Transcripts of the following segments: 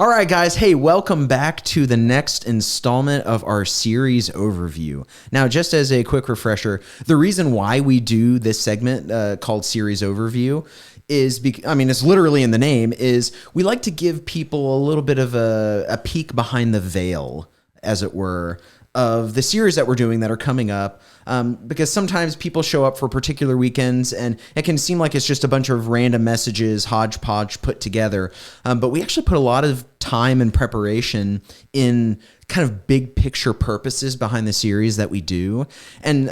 All right, guys. Hey, welcome back to the next installment of our series overview. Now, just as a quick refresher, the reason why we do this segment called series overview is, it's literally in the name, is we like to give people a little bit of a peek behind the veil, as it were, of the series that we're doing that are coming up, because sometimes people show up for particular weekends and it can seem like it's just a bunch of random messages, hodgepodge put together. But we actually put a lot of time and preparation in kind of big picture purposes behind the series that we do. And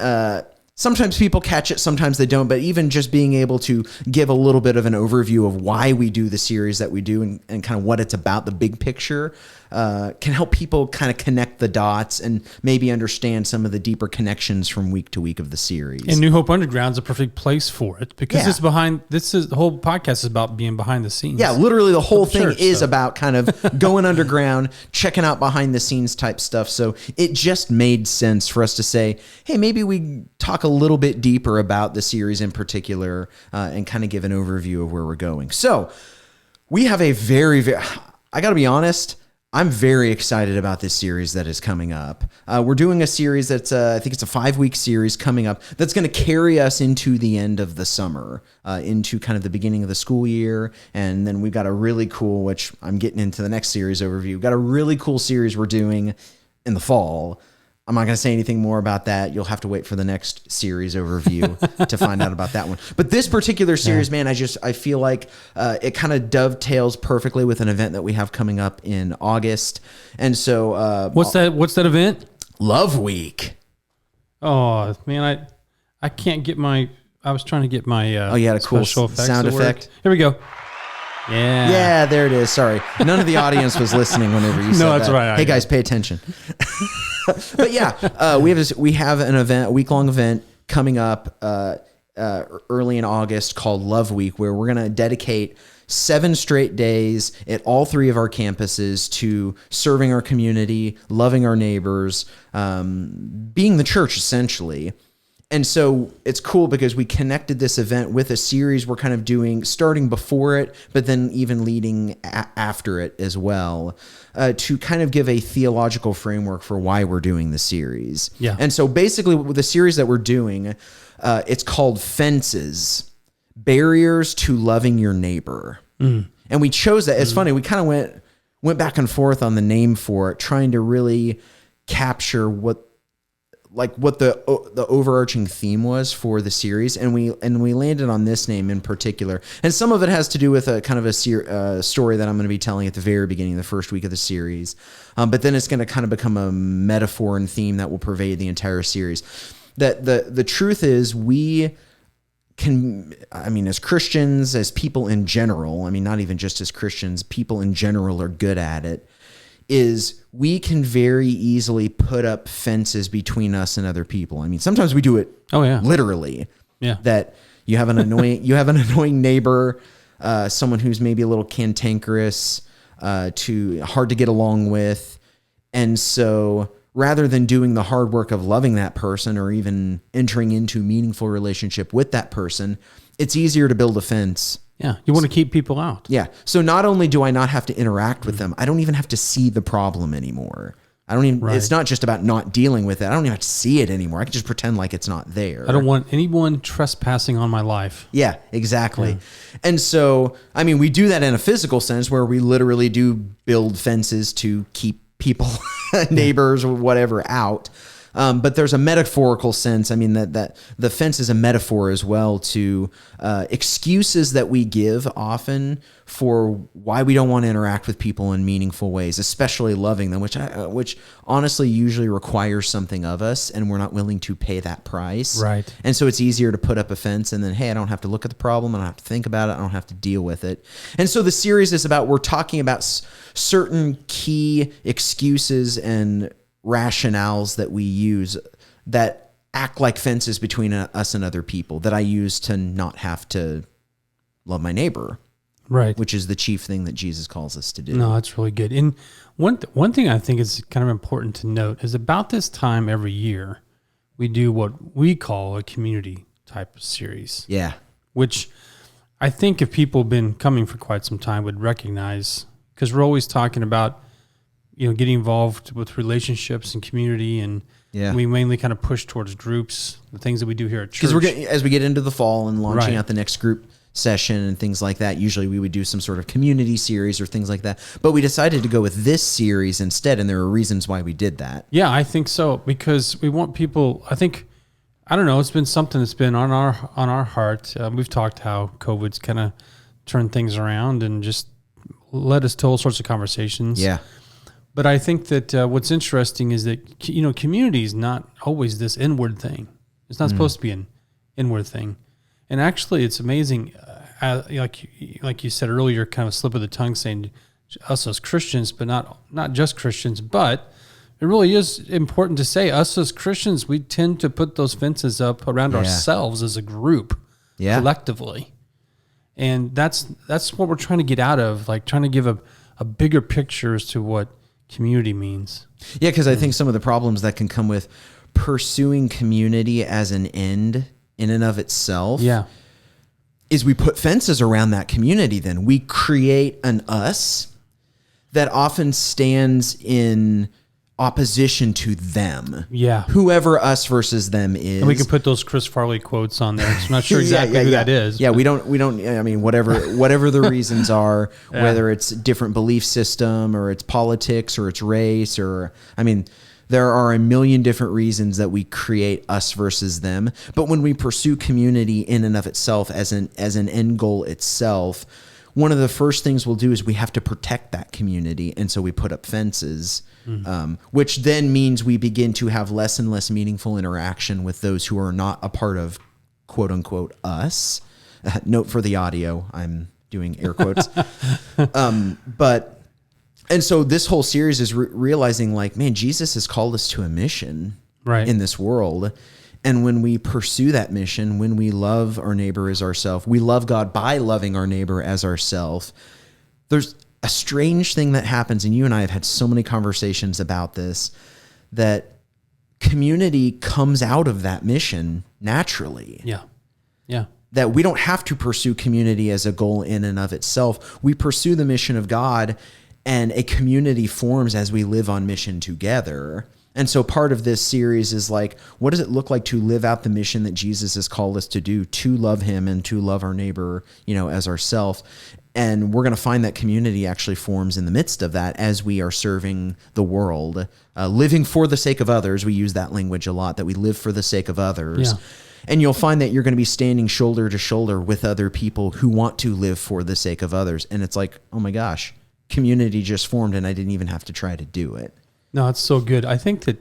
sometimes people catch it, sometimes they don't, but even just being able to give a little bit of an overview of why we do the series that we do and kind of what it's about, the big picture, can help people kind of connect the dots and maybe understand some of the deeper connections from week to week of the series. And New Hope Underground is a perfect place for it because the whole podcast is about being behind the scenes. Yeah, literally the whole thing is about kind of going underground, checking out behind the scenes type stuff. So it just made sense for us to say, hey, maybe we talk a little bit deeper about the series in particular and kind of give an overview of where we're going. So we have a I got to be honest, I'm very excited about this series that is coming up. We're doing a series that's, I think it's a 5-week series coming up that's going to carry us into the end of the summer, into kind of the beginning of the school year. And then we've got a really cool, which I'm getting into the next series overview. We've got a really cool series we're doing in the fall. I'm not going to say anything more about that. You'll have to wait for the next series overview to find out about that one. But this particular series, man, I feel like it kind of dovetails perfectly with an event that we have coming up in August. And so, what's that event? Love Week. Oh man, I can't get my. I was trying to get my. You had a cool sound effect. Here we go. Yeah, there it is. Sorry, none of the audience was listening whenever you said that. No, that's right. Hey guys, pay attention. But yeah, we have an event, a week-long event coming up early in August called Love Week, where we're going to dedicate 7 straight days at all 3 of our campuses to serving our community, loving our neighbors, being the church essentially. And so it's cool because we connected this event with a series we're kind of doing starting before it, but then even leading after it as well, to kind of give a theological framework for why we're doing the series. Yeah. And so basically with the series that we're doing, it's called Fences, Barriers to Loving Your Neighbor. And we chose that. It's funny. We kind of went back and forth on the name for it, trying to really capture what the overarching theme was for the series, and we landed on this name in particular. And some of it has to do with a kind of a story that I'm going to be telling at the very beginning, the first week of the series. But then it's going to kind of become a metaphor and theme that will pervade the entire series. That the truth is we can, as Christians, as people in general, not even just as Christians, people in general are good at it, is we can very easily put up fences between us and other people. Sometimes we do it literally. Yeah. That you have an annoying neighbor, someone who's maybe a little cantankerous, hard to get along with. And so rather than doing the hard work of loving that person or even entering into meaningful relationship with that person, it's easier to build a fence. Yeah, you want to keep people out. Yeah. So not only do I not have to interact with them, I don't even have to see the problem anymore. It's not just about not dealing with it. I don't even have to see it anymore. I can just pretend like it's not there. I don't want anyone trespassing on my life. Yeah, exactly. Yeah. And so, we do that in a physical sense where we literally do build fences to keep people, neighbors or whatever out. But there's a metaphorical sense. That the fence is a metaphor as well to excuses that we give often for why we don't want to interact with people in meaningful ways, especially loving them, which honestly usually requires something of us, and we're not willing to pay that price. Right. And so it's easier to put up a fence, and then, hey, I don't have to look at the problem, I don't have to think about it, I don't have to deal with it. And so the series is we're talking about certain key excuses and rationales that we use that act like fences between us and other people that I use to not have to love my neighbor. Right. Which is the chief thing that Jesus calls us to do. No, that's really good. And one thing I think is kind of important to note is about this time every year, we do what we call a community type of series. Yeah. Which I think if people have been coming for quite some time would recognize because we're always talking about, getting involved with relationships and community, and we mainly kind of push towards groups, the things that we do here at church. Because as we get into the fall and launching Right. out the next group session and things like that, usually we would do some sort of community series or things like that. But we decided to go with this series instead, and there are reasons why we did that. Yeah, I think so, because we want people. I don't know. It's been something that's been on our heart. We've talked how COVID's kind of turned things around and just led us to all sorts of conversations. Yeah. But I think that what's interesting is that community is not always this inward thing. It's not supposed to be an inward thing. And actually, it's amazing. Like you said earlier, kind of slip of the tongue, saying us as Christians, but not just Christians, but. It really is important to say, us as Christians, we tend to put those fences up around ourselves as a group, collectively. And that's what we're trying to get out of, like trying to give a bigger picture as to what community means. Yeah, because I think some of the problems that can come with pursuing community as an end in and of itself is we put fences around that community then. We create an us that often stands in opposition to them. Yeah. Whoever us versus them is. And we can put those Chris Farley quotes on there. I'm not sure exactly who that is. Yeah, we don't, I mean, whatever the reasons are, whether it's different belief system or it's politics or it's race or, I mean, there are a million different reasons that we create us versus them. But when we pursue community in and of itself as an end goal itself, one of the first things we'll do is we have to protect that community. And so we put up fences, which then means we begin to have less and less meaningful interaction with those who are not a part of quote unquote us. Note for the audio, I'm doing air quotes. And so this whole series is realizing like, man, Jesus has called us to a mission in this world. And when we pursue that mission, when we love our neighbor as ourselves, we love God by loving our neighbor as ourselves. There's a strange thing that happens, and you and I have had so many conversations about this, that community comes out of that mission naturally. Yeah. Yeah. That we don't have to pursue community as a goal in and of itself. We pursue the mission of God, and a community forms as we live on mission together. And so part of this series is like, what does it look like to live out the mission that Jesus has called us to do, to love him and to love our neighbor, as ourselves. And we're going to find that community actually forms in the midst of that as we are serving the world, living for the sake of others. We use that language a lot, that we live for the sake of others. Yeah. And you'll find that you're going to be standing shoulder to shoulder with other people who want to live for the sake of others. And it's like, oh my gosh, community just formed and I didn't even have to try to do it. No, it's so good. I think that,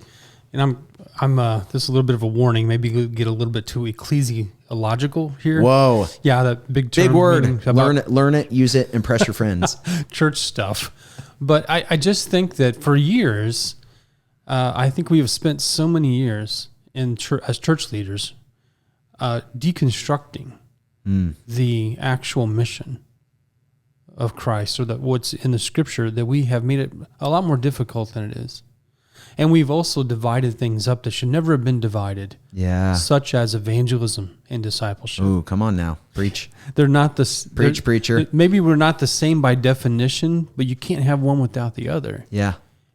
and I'm this is a little bit of a warning, maybe get a little bit too ecclesiological here. Whoa. Yeah, that big term. Big word. Learn it, use it, impress your friends. Church stuff. But I just think that for years, I think we have spent so many years as church leaders deconstructing the actual mission of Christ, or that what's in the scripture, that we have made it a lot more difficult than it is. And we've also divided things up that should never have been divided. Yeah. Such as evangelism and discipleship. Ooh, come on now. Preach. They're not the... Preacher. Maybe we're not the same by definition, but you can't have one without the other. Yeah.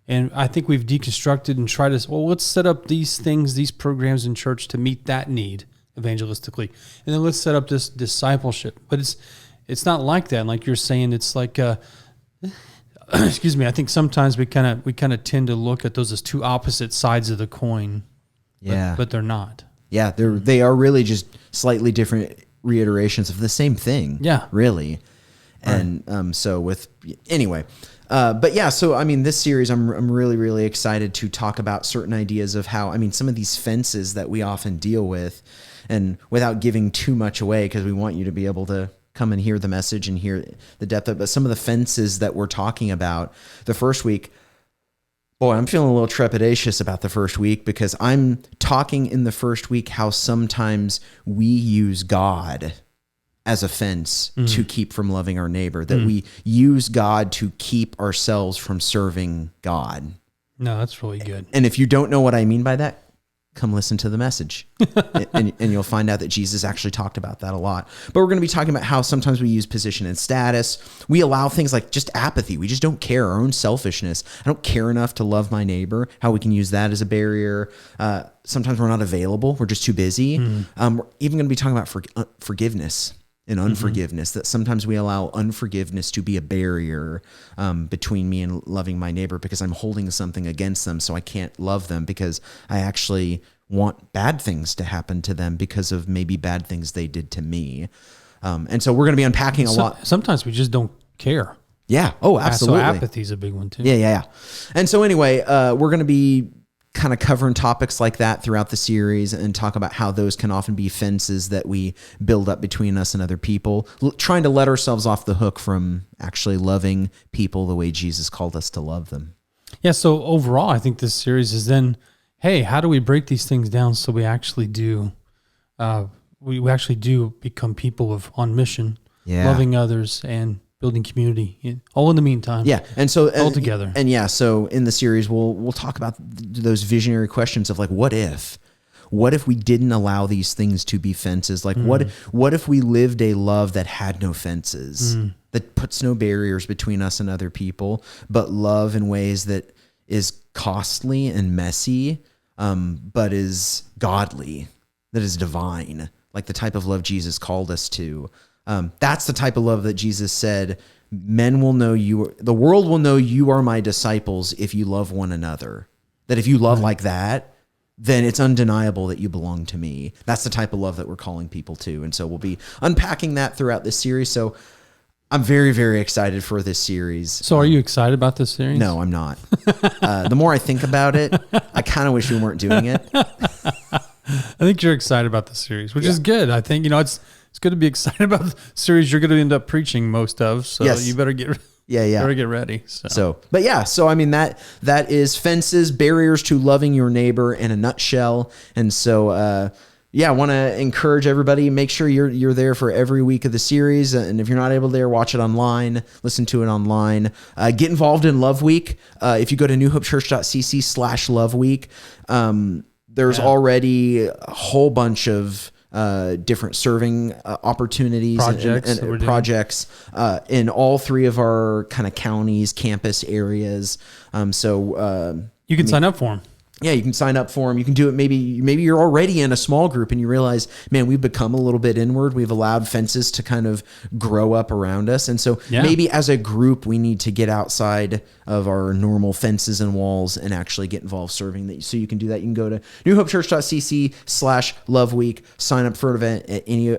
And I think we've deconstructed and tried to, let's set up these things, these programs in church to meet that need evangelistically. And then let's set up this discipleship. But it's not like that. And like you're saying, it's like, excuse me, I think sometimes we kind of tend to look at those as two opposite sides of the coin. Yeah. But they're not. Yeah, they are really just slightly different reiterations of the same thing. Yeah. Really. And but yeah, so I mean, this series, I'm really, really excited to talk about certain ideas of how, I mean, some of these fences that we often deal with, and without giving too much away, because we want you to be able to come and hear the message and hear the depth of it. But some of the fences that we're talking about the first week, boy, I'm feeling a little trepidatious about the first week, because I'm talking in the first week how sometimes we use God as a fence to keep from loving our neighbor, that we use God to keep ourselves from serving God. No, that's really good. And if you don't know what I mean by that, come listen to the message and you'll find out that Jesus actually talked about that a lot. But we're going to be talking about how sometimes we use position and status. We allow things like just apathy. We just don't care, our own selfishness. I don't care enough to love my neighbor, how we can use that as a barrier. Sometimes we're not available. We're just too busy. We're even going to be talking about forgiveness and unforgiveness, that sometimes we allow unforgiveness to be a barrier between me and loving my neighbor because I'm holding something against them, so I can't love them because I actually want bad things to happen to them because of maybe bad things they did to me. And so we're going to be unpacking a lot. Sometimes we just don't care. Yeah. Oh, absolutely. So apathy is a big one too. Yeah. And so anyway, we're going to be kind of covering topics like that throughout the series and talk about how those can often be fences that we build up between us and other people, trying to let ourselves off the hook from actually loving people the way Jesus called us to love them. Yeah. So overall, I think this series is then, hey, how do we break these things down so we actually do, we actually do become people on mission, loving others and building community, all in the meantime. Yeah, and so all together. And yeah, so in the series, we'll talk about those visionary questions of like, what if we didn't allow these things to be fences? Like, what if we lived a love that had no fences, that puts no barriers between us and other people, but love in ways that is costly and messy, but is godly, that is divine, like the type of love Jesus called us to. That's the type of love that Jesus said, the world will know you are my disciples if you love one another. That if you love like that, then it's undeniable that you belong to me. That's the type of love that we're calling people to. And so we'll be unpacking that throughout this series. So I'm very, very excited for this series. So are you excited about this series? No, I'm not. The more I think about it, I kind of wish we weren't doing it. I think you're excited about the series, which is good. I think, it's good to be excited about the series you're going to end up preaching most of. So you better get better get ready. So I mean, that is fences, barriers to loving your neighbor in a nutshell. And so, I want to encourage everybody, make sure you're there for every week of the series. And if you're not able to watch it online, listen to it online. Get involved in Love Week. If you go to newhopechurch.cc/Love Week, there's already a whole bunch of different serving opportunities and projects in all three of our kind of counties, campus areas. You can sign up for them. Yeah, you can sign up for them. You can do it. Maybe you're already in a small group and you realize, man, we've become a little bit inward. We've allowed fences to kind of grow up around us. And so maybe as a group, we need to get outside of our normal fences and walls and actually get involved serving. So you can do that. You can go to newhopechurch.cc/Love Week, sign up for an event at any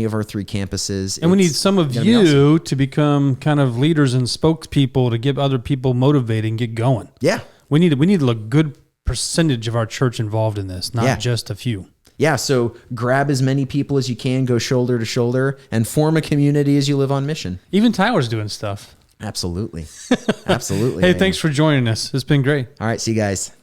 of our three campuses. And we need some of you to become kind of leaders and spokespeople to get other people motivated and get going. Yeah. We need to look good percentage of our church involved in this, not just a few. Yeah, so grab as many people as you can, go shoulder to shoulder, and form a community as you live on mission. Even Tyler's doing stuff. Absolutely. Absolutely. Hey, thanks for joining us. It's been great. All right, see you guys.